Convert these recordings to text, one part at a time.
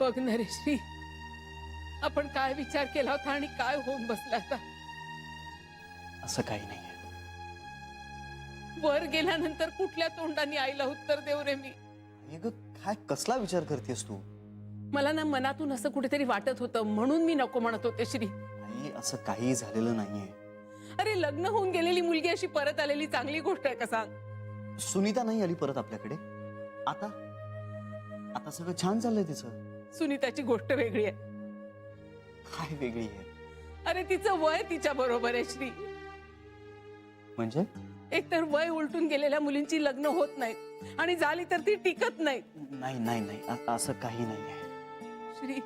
बघ नरेश्री, आपण काय विचार केला होता आणि काय होऊन बसला आता. असं काही नाहीये. वर गेल्यानंतर कुठल्या तोंडाने आईला उत्तर देऊ रे मी. काय कसला विचार करतेस तू? मला ना मनातून असं कुठेतरी वाटत होतं म्हणून मी नको म्हणत होते श्री. आई असं काही झालेलं नाहीये. अरे लग्न होऊन गेलेली मुलगी अशी परत आलेली चांगली गोष्ट आहे का सांग? सुनीता नाही आली परत आपल्याकडे. आता आता सगळं छान चाललंय तिचं. सुनीताची गोष्ट वेगळी आहे. काय वेगळी आहे? अरे तिचं वय तिच्या बरोबर आहे श्री. म्हणजे एकतर वय उलटून गेलेल्या मुलींची लग्न होत नाहीत आणि झाली तर ती टिकत नाहीत. नाही नाही नाही असं काही नाहीये श्री.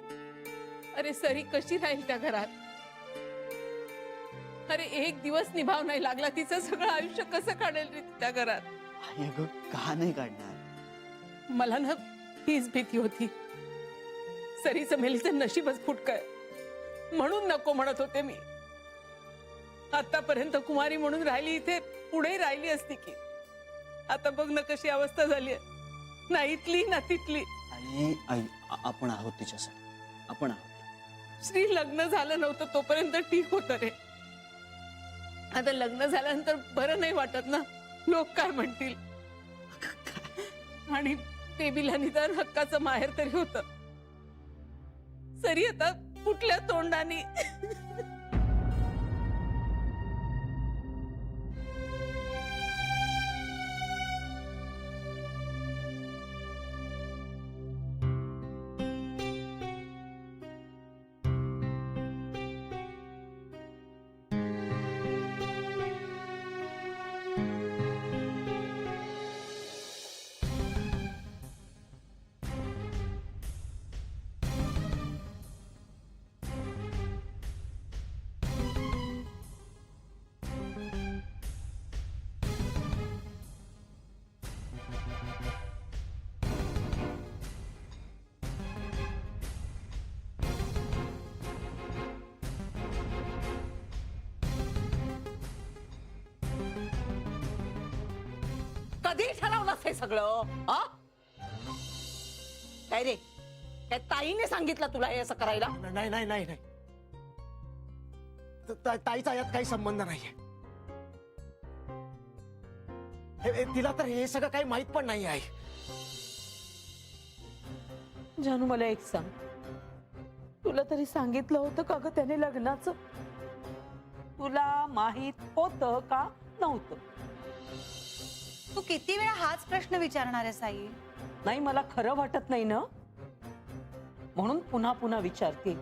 अरे सरी कशी राहील त्या घरात? अरे एक दिवस निभाव नाही लागला तिचं सगळं आयुष्य कसं काढेल रे त्या घरात? आई अगं का नाही काढणार? मला ना हीच भीती होती. सरीचं मेलीचं नशीबच फुटकय म्हणून नको म्हणत होते मी. आतापर्यंत कुमारी म्हणून राहिली इथे, पुढे राहिली असती की. आता बघ ना कशी अवस्था झाली आहे, ना इथली ना तिथली. आई आई आपण आहोत तिच्यासाठी. आपण आहोत. श्री लग्न झालं नव्हतं तोपर्यंत ठीक होतं रे. आता लग्न झाल्यानंतर बरं नाही वाटत ना. लोक काय म्हणतील. आणि बेबीला निदान हक्काचं माहेर तरी होतं. सरी आता कुठल्या तोंडाने. कधी ठरवलंस हे सगळं? काय रे, काय ताईने सांगितलं तुला हे असं करायला? नाही नाही नाही नाही, ताईचा यात काही संबंध नाहीये. तिला तर हे सगळं काही माहित पण नाही आहे. जानू मला एक सांग, तुला तरी सांगितलं होतं का ग त्याने लग्नाचं? तुला माहित होतं का नव्हतं? तू किती वेळा हाच प्रश्न विचारणार आहेस आई? नाही मला खरं वाटत नाही ना, म्हणून पुन्हा पुन्हा विचारते.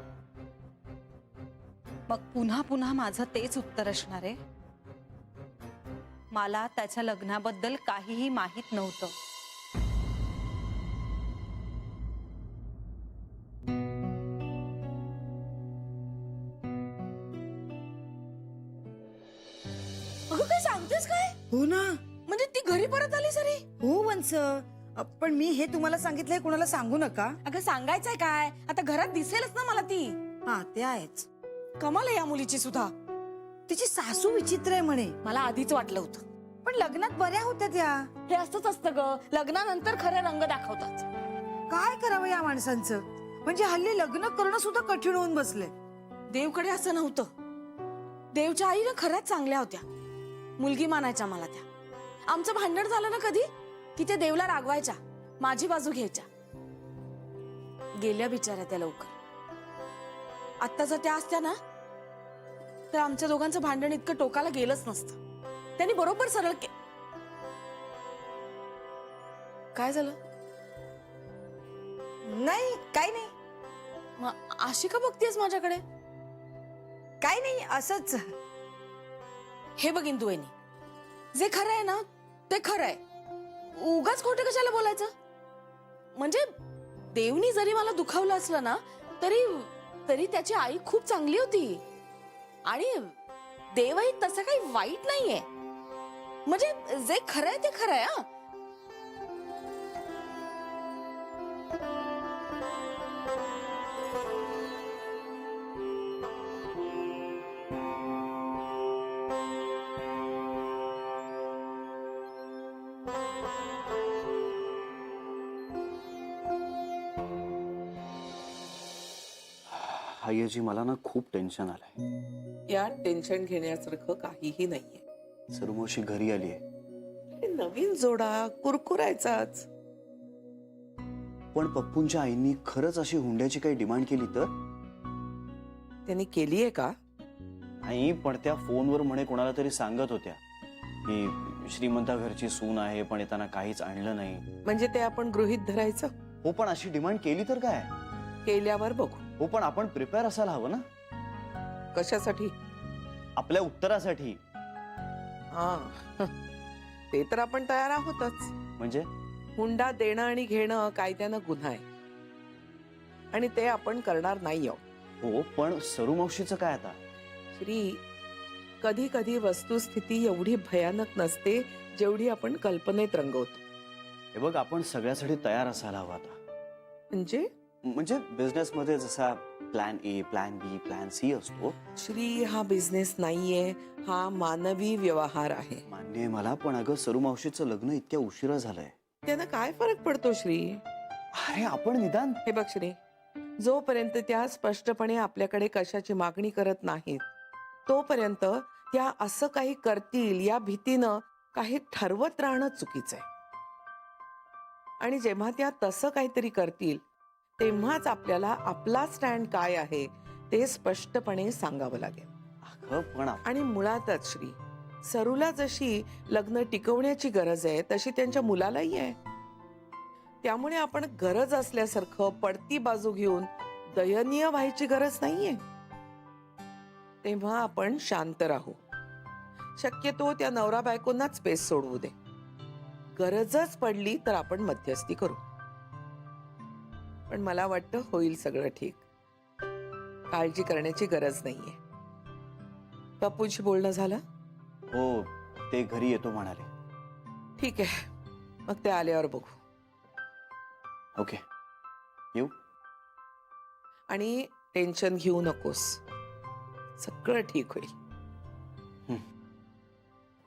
मग पुन्हा पुन्हा माझं तेच उत्तर असणार आहे. मला त्याच्या लग्नाबद्दल काहीही माहित नव्हतं. अगं काय सांगतेस काय? हो ना. म्हणजे ती घरी परत आली सरी? हो वंस, पण मी हे तुम्हाला सांगितलंय कोणाला सांगू नका. अगं सांगायचंय काय? आता घरात दिसेलच ना मला ती. हा ते आहेच. कमाल आहे या मुलीची सुद्धा. तिची सासू विचित्र आहे म्हणे. मला आधीच वाटलं होतं. पण लग्नात बऱ्या होत्या त्या. हे असंच असतं ग, लग्नानंतर खरे रंग दाखवतात. काय करावं या माणसांचं? म्हणजे हल्ली लग्न करणं सुद्धा कठीण होऊन बसले. देवकडे असं नव्हतं. देवच्या आई ना खऱ्याच चांगल्या होत्या. मुलगी मानायच्या मला त्या. आमचं भांडण झालं ना कधी की ते देवला रागवायच्या, माझी बाजू घ्यायच्या. गेल्या बिचाऱ्या त्या लवकर. आत्ता जर त्या असत्या ना तर आमच्या दोघांचं भांडण इतकं टोकाला गेलंच नसतं. त्यांनी बरोबर सरळ काय झालं? नाही काय नाही. मग अशी का बघतेस माझ्याकडे? काय नाही असंच. हे बघ इंदुवहिनी, जे खरं आहे ना ते खरं आहे. उगाच खोटं कशाला बोलायचं? म्हणजे देवनी जरी मला दुखावलं असलं ना तरी तरी त्याची आई खूप चांगली होती. आणि देवही तसं काही वाईट नाहीये. म्हणजे जे खरं आहे ते खरं आहे. हा हायजी मला ना खूप टेन्शन आलंय. यात टेन्शन घेण्यासारखं काहीही नाहीये. सरुमावशी घरी आली आहे. अरे नवीन जोडा कुरकुरायचाच. पण पप्पूंच्या आईंनी खरंच अशी हुंड्याची काही डिमांड केली तर? त्यांनी केलीये का? नाही, पण त्या फोनवर म्हणे कोणाला तरी सांगत होत्या की श्रीमंता घरची सून आहे पण येताना काहीच आणलं नाही. म्हणजे ते आपण गृहीत धरायचं? हो, पण अशी डिमांड केली तर काय? केल्यावर बघू. हो, पण आपण प्रिपेअर असायला हवं ना कशासाठी? आपल्या उत्तरासाठी. हा ते तर आपण तयार आहोतच. म्हणजे हुंडा देणं आणि घेणं कायद्यानं गुन्हा आहे आणि ते आपण करणार नाही आहोत. हो, पण सरुमावशीचं काय आता? श्री, कधी कधी वस्तुस्थिती एवढी भयानक नसते जेवढी आपण कल्पनेत रंगवतो. हे बघ, आपण सगळ्यासाठी तयार असायला हवं आता. म्हणजे बिझनेस मध्ये जसा plan A, plan B, plan C असतो. श्री, हा बिझनेस नाहीये, हा मानवी व्यवहार आहे. मान्य आहे मला, पण अगं सरुमावशीचं लग्न इतक्या उशिरा झालंय. त्यानं काय फरक पडतो श्री? अरे आपण निदान हे बघ श्री, जोपर्यंत त्या स्पष्टपणे आपल्याकडे कशाची मागणी करत नाहीत तोपर्यंत त्या असं काही करतील या भीतीनं काही ठरवत राहणं चुकीचं आहे. आणि जेव्हा त्या तसं काहीतरी करतील तेव्हाच आपल्याला आपला स्टँड काय आहे ते स्पष्टपणे सांगावं लागेल. अगं पण आणि मुळातच श्री, सरूला जशी लग्न टिकवण्याची गरज आहे तशी त्यांच्या मुलालाही आहे. त्यामुळे आपण गरज असल्यासारखं पडती बाजू घेऊन दयनीय व्हायची गरज नाहीये. तेव्हा आपण शांत राहू. शक्यतो त्या नवरा बायकोंनाच स्पेस सोडवू दे. गरजच पडली तर आपण मध्यस्थी करू. पण मला वाटतं होईल सगळं ठीक. काळजी करण्याची गरज नाहीये. पप्पूंशी बोलणं झालं? हो, ते घरी येतो म्हणाले. ठीक आहे, मग ते आल्यावर बघू. ओके, येऊ. आणि टेन्शन घेऊ नकोस, सगळं ठीक होईल.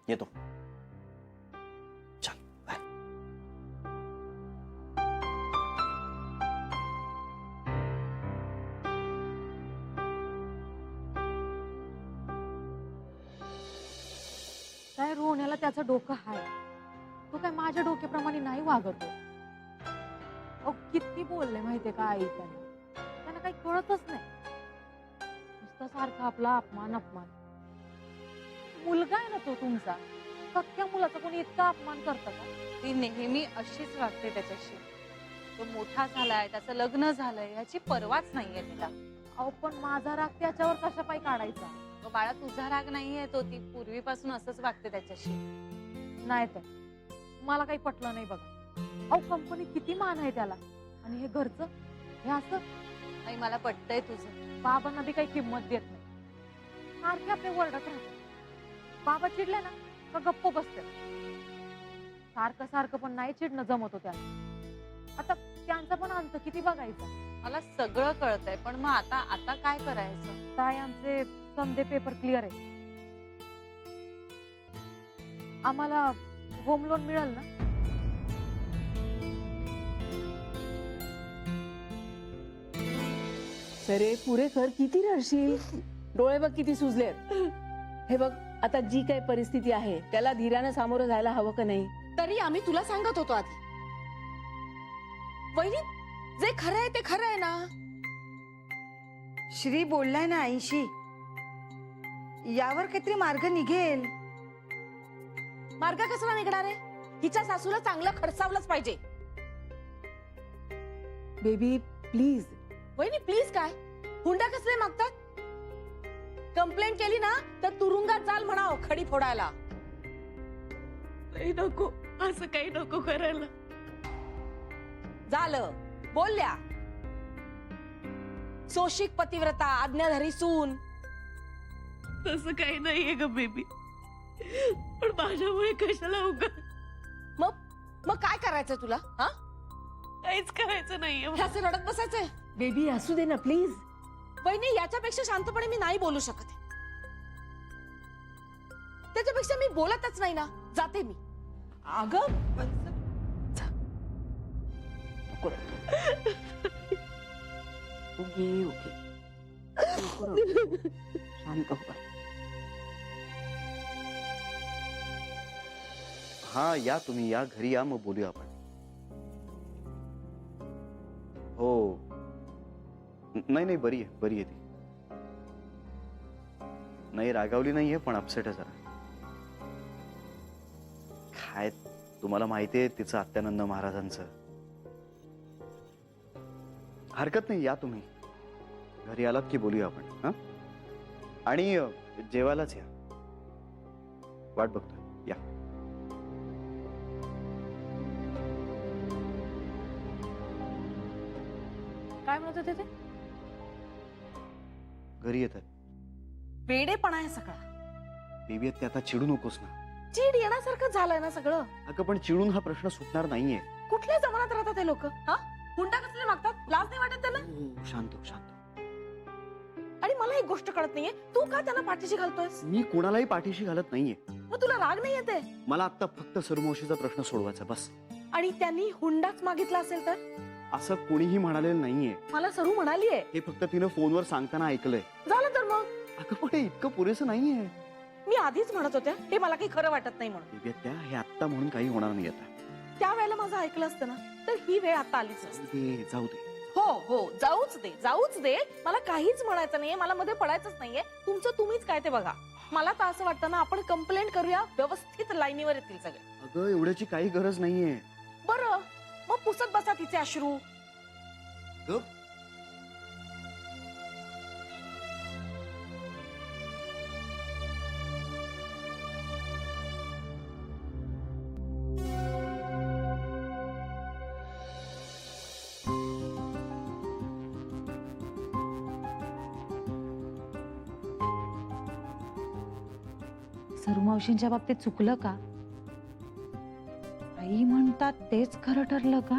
येतो. चल, बाय. काय रोहण्याला त्याचं डोकं हाय, तो काय माझ्या डोक्याप्रमाणे नाही वागतो. अहो किती बोलले माहितीये का आई त्यांना काही कळतच नाही. नुसतं सारखं आपला अपमान अपमान. मुलगा आहे ना तो तुमचा, सख्या मुलाचा कोणी इतका अपमान करतं का? ती नेहमी अशीच वागते त्याच्याशी. तो मोठा झालाय, त्याचं लग्न झालंय याची परवाच नाहीये तिला. अहो पण माझा राग त्याच्यावर कशा पायी काढायचा? तो बाळा तुझा राग नाहीये, तो ती पूर्वीपासून असंच वागते त्याच्याशी. नाही तर मला काही पटलं नाही बघा. अहो कंपनीत किती मान आहे त्याला आणि हे घरचं हे असं. आई मला पटतंय तुझं. बाबांना बी काही किंमत देत नाही, सारखे आपले वरडत राहते. बाबा चिडले ना का गप्प बसते. सारखं सारखं पण नाही चिडणं जमत हो त्याला. आता त्यांचा पण अंत किती बघायचा. मला सगळं कळतंय, पण मग आता काय करायचं? काय आमचे समजे पेपर क्लिअर आहे. आम्हाला होम लोन मिळेल ना? अरे पुरे कर, किती रडशील. डोळे बघ किती सुजलेत. हे बघ, आता जी काही परिस्थिती आहे त्याला धीराने सामोरं जायला हवं का नाही? तरी आम्ही तुला सांगत होतो आधी. वहिनी, जे खरं आहे ते खरं आहे ना. श्री बोललाय ना 80, यावर काहीतरी मार्ग निघेल. मार्ग कसला निघणार आहे? हिच्या सासूला चांगलं खर्चावलंच पाहिजे. Baby please. वहिनी प्लीज काय? हुंडा कसले मागतात? कंप्लेंट केली ना तर तुरुंगात जाल म्हणाव खडी फोडायला. नको, असं काही नको करायला. झालं बोलल्या. सोशिक पतिव्रता, आज्ञाधारी सून. तसं काही नाहीये ग बेबी, पण माझ्यामुळे कशाला उगा. मग काय करायचं तुला? हा, काहीच करायचं नाहीये. ह्याचे रडत बसायचंय? बेबी असू दे ना प्लीज. वहिनी, याच्यापेक्षा शांतपणे मी नाही बोलू शकत. त्याच्यापेक्षा मी बोलतच नाही ना. जाते मी. अगं ओके ओके, नको रडू. शांत हो बाई. हा या तुम्ही या घरी या मग बोलूया आपण. हो नाही नाही बरी आहे ती. नाही रागावली नाहीये पण अपसेट आहे जरा. काय तुम्हाला माहितीये तिचं आत्यानंद महाराजांचं. हरकत नाही या तुम्ही घरी आलात की बोलूया आपण. हा आणि जेवायलाच या. वाट बघतोय या. काय म्हणत होते ते? घरी येतात. वेडेपणा आहे सगळा. बेबी ते आता चिडू नकोस ना. चीड येण्यासारखं झालंय ना सगळं. अगं पण चिडून हा प्रश्न सुटणार नाहीये. कुठल्या जमान्यात राहतात ते लोक? हा हुंडा कसले मागतात? लाज नाही वाटत त्यांना? शांत हो, शांत हो. आणि मला एक गोष्ट कळत नाहीये, तू का त्यांना पाठीशी घालतोयस? मी कोणालाही पाठीशी घालत नाहीये. मग तुला राग नाही येते? मला आता फक्त सरुमावशीचा प्रश्न सोडवायचा बस. आणि त्यांनी हुंडाच मागितला असेल तर? असं कोणीही म्हणालेलं नाहीये. मला सरू म्हणालीये. हे फक्त तिनं फोनवर सांगताना ऐकलंय. झालं तर मग. अगं पण हे इतकं पुरेसं नाहीये. मी आधीच म्हणत होत्या हे मला काही खरं वाटत नाही म्हणून. बेबी त्या हे आत्ता म्हणून काही होणार नाही आता. त्यावेळेला माझं ऐकलं असतं ना तर ही वेळ आता आलीच असती. जाऊ दे. हो जाऊच दे. मला काहीच म्हणायचं नाहीये, मला मध्ये पडायचंच नाहीये. तुमचं तुम्हीच काय ते बघा. मला तर असं वाटतं ना आपण कंप्लेंट करूया, व्यवस्थित लाईनीवर येतील सगळे. अगं एवढ्याची काही गरज नाहीये. बरं मग पुसत बसा तिचे अश्रू. गप. सरुमावशींच्या बाबतीत चुकलं का? आई म्हणतात तेच खरं ठरलं का?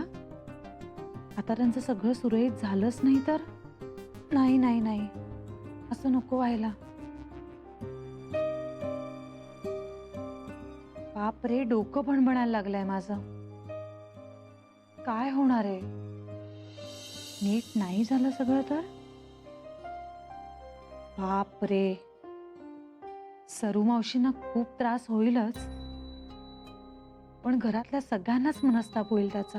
आता त्यांचं सगळं सुरळीत झालंच नाही तर? नाही असं नको व्हायला. बाप रे डोकं भणभणायला लागलंय माझं. काय होणार आहे? नीट नाही झालं सगळं तर? बाप रे सरू मावशींना खूप त्रास होईलच, पण घरातल्या सगळ्यांनाच मनस्ताप होईल त्याचा.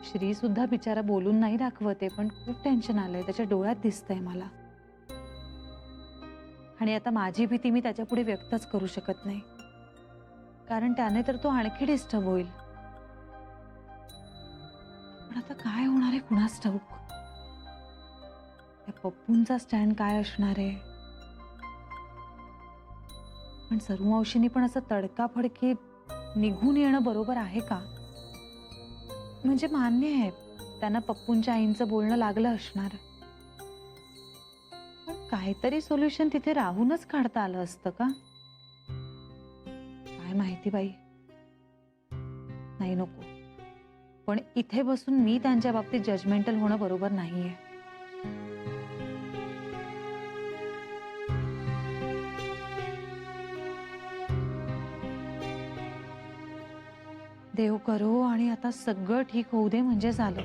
श्री सुद्धा बिचारा बोलून नाही दाखवते पण खूप टेन्शन आलंय, त्याच्या डोळ्यात दिसतंय मला. आणि आता माझी भीती मी त्याच्या पुढे व्यक्तच करू शकत नाही, कारण त्याने तर तो आणखी डिस्टर्ब होईल. पण आता काय होणार आहे कुणास ठाऊक. त्या पप्पूंचा स्टँड काय असणार आहे? पण सरू मावशींनी पण असं तडकाफडकी निघून येणं बरोबर आहे का? म्हणजे मान्य आहे त्यांना पप्पूंच्या आईंचं बोलणं लागलं असणार, पण काहीतरी सोल्युशन तिथे राहूनच काढता आलं असतं का? काय माहिती बाई. नाही नको. पण इथे बसून मी त्यांच्या बाबतीत जजमेंटल होणं बरोबर नाहीये. देव करो आणि आता सगळं ठीक होऊ दे म्हणजे झालं.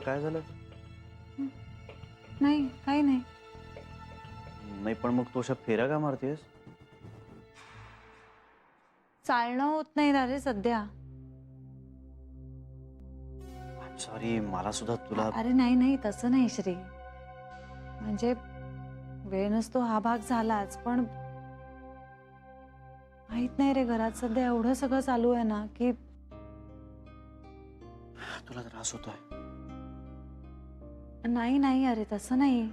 काय झालं? नाही काही नाही. नाही पण मग तू अशा फेऱ्या का मारतेस? चालणं होत नाही दादे सध्या. सॉरी मला सुद्धा तुला. अरे नाही तसं नाही श्री, म्हणजे वेळ नसतो हा भाग झालाच, पण माहित नाही रे घरात सध्या एवढं सगळं चालू आहे ना की तुला त्रास होतोय. नाही अरे तसं नाही.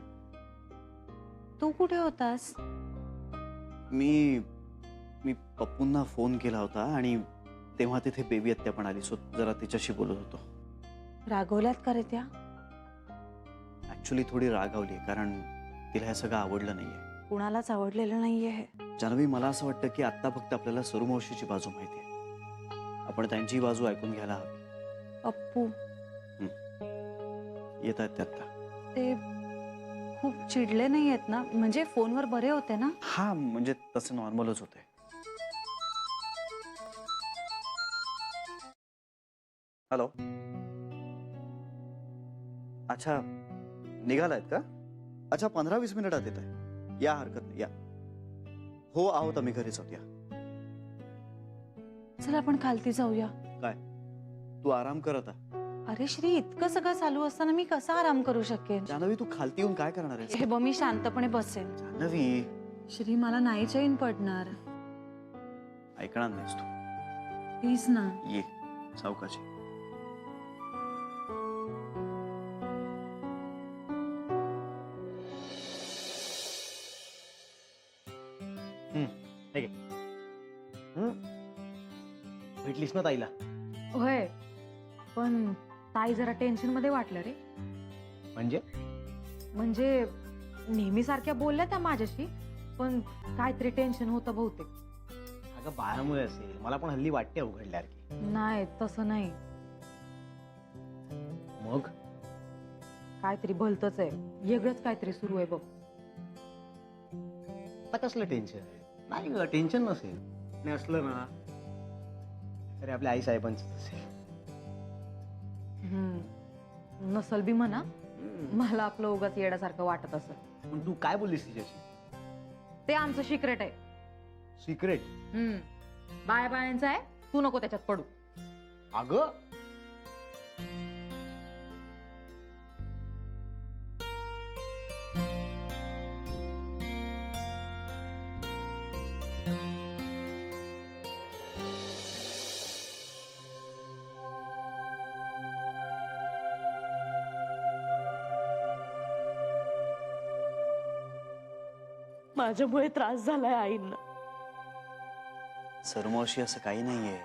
तू कुठे होतास? मी पप्पूंना फोन केला होता आणि तेव्हा तिथे बेबी आत्या पण आली, सो जरा तिच्याशी बोलत होतो. रागवल्यात का रे त्या? ऍक्च्युली थोडी रागावली, कारण तिला हे सगळं आवडलं नाहीये. कुणालाच आवडलेलं नाहीये हे. जान्हवी मला असं वाटतं की आता फक्त आपल्याला सरू मावशीची बाजू माहिती आहे, आपण त्यांची बाजू ऐकून घ्यायला हवी. पप्पू येत आहेत ते आता. ते खूप चिडले नाही आहेत ना? म्हणजे फोनवर बरे होते ना? हा म्हणजे तसं नॉर्मलच होते. हॅलो. अच्छा निघालायत का? अच्छा 15-20 मिनिटात येत आहे. या हरकत नाही या. हो आहोत आम्ही घरीच आहोत या. चल आपण खालती जाऊया. काय तू आराम करत आहे? अरे श्री, इतकं सगळं चालू असताना मी कसा आराम करू शकेन? जान्हवी तू खालती येऊन काय करणार आहेस? हे बघ, मी शांतपणे बसेन. जान्हवी श्री, मला नाही चैन पडणार. ऐकणार नाहीस तू. प्लीज ना. ये सावकाशी. भेटलीस ना ताईला? होय, पण ताई जरा टेन्शन मध्ये वाटलं रे. म्हणजे म्हणजे नेहमी सारख्या बोलल्या त्या माझ्याशी, पण काहीतरी टेन्शन होतं बहुतेक. अगं बाळामुळे असेल, मला पण हल्ली वाटते उघडल्यासारखी. नाही तसं नाही, मग काहीतरी भलतच आहे, वेगळंच काहीतरी सुरू आहे बघ. आता कसलं टेन्शन? नाही ग, टेन्शन नसेल. नाही असलं ना तरी आपल्या आई साहेबांचं असेल. नसल बी म्हणा, मला आपलं उगाच येण्यासारखं वाटत असं. पण तू काय बोललीस तिच्याशी? ते आमचं सिक्रेट आहे. सिक्रेट? बाया बायांचं आहे, तू नको त्याच्यात पडू. अगं माझ्यामुळे त्रास झालाय आईंना. सरमावशी असं काही नाहीये.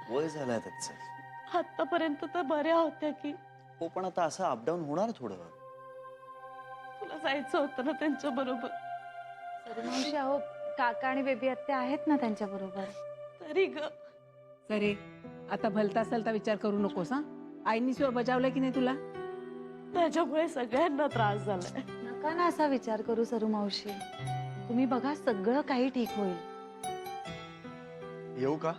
वय झालंय त्याचं. आतापर्यंत तर बऱ्या होत्या की. हो पण आता असं अपडाऊन होणार थोडं. तुला जायचं होतं ना त्यांच्या बरोबर. मावशी, अहो काका आणि बेबी आत्या आहेत ना त्यांच्या बरोबर. तरी ग अरे आता भलता सलता विचार करू नकोस हा. आईनी शिवाय बजावलं की नाही तुला? त्याच्यामुळे सगळ्यांना त्रास झालाय. नका ना असा विचार करू सरू मावशी. तुम्ही बघा, सगळं काही ठीक होईल. येऊ का?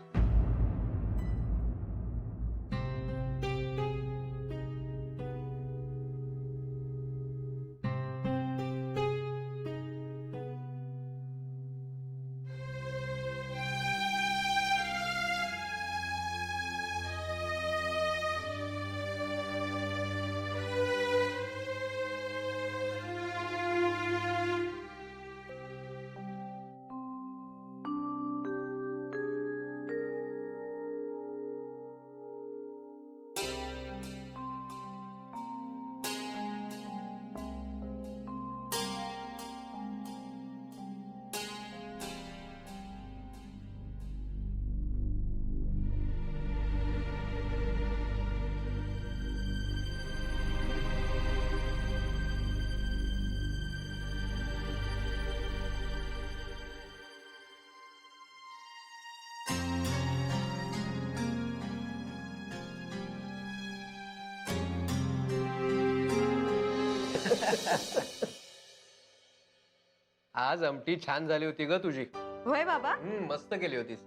आज आमटी छान झाली होती ग तुझी. होय बाबा. मस्त केली होतीस.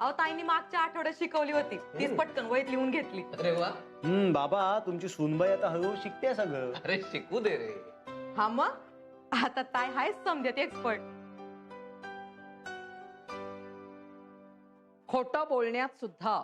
अहो ताईंनी मागच्या आठवड्यात शिकवली होती, तीच पटकन वहीत लिहून घेतली. अरे वा. बाबा तुमची सूनबाई आता हळूहळू शिकते सगळं. अरे शिकू दे रे. हा मग आता ताई हायच समजत एक्सपर्ट. खोटं बोलण्यात सुद्धा.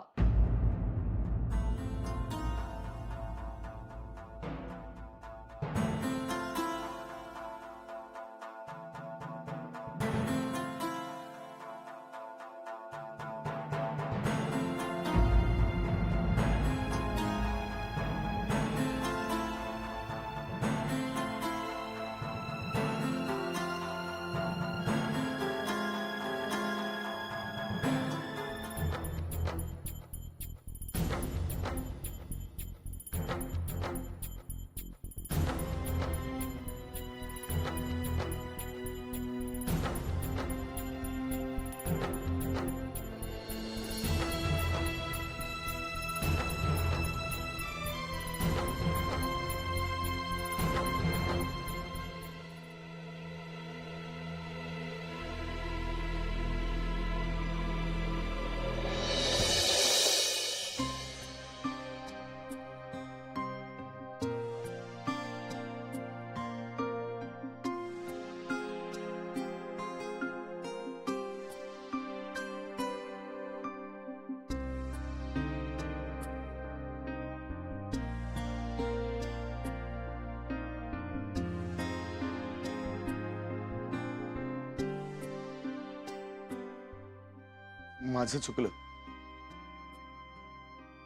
माझं चुकलं.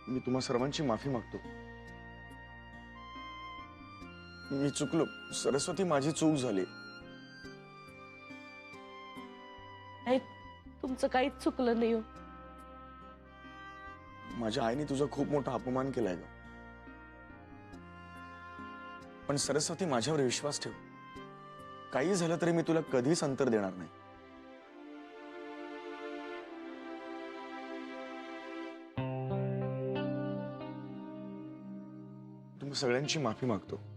मी तुम्हा सर्वांची माफी मागतो. मी चुकलो सरस्वती, माझी चूक झाली. तुमचं काहीच चुकलं नाही हो. माझ्या आईने तुझा खूप मोठा अपमान केलाय ग. पण सरस्वती, माझ्यावर विश्वास ठेव. काही झालं तरी मी तुला कधीच अंतर देणार नाही. तुम्ही सगळ्यांची माफी मागतो.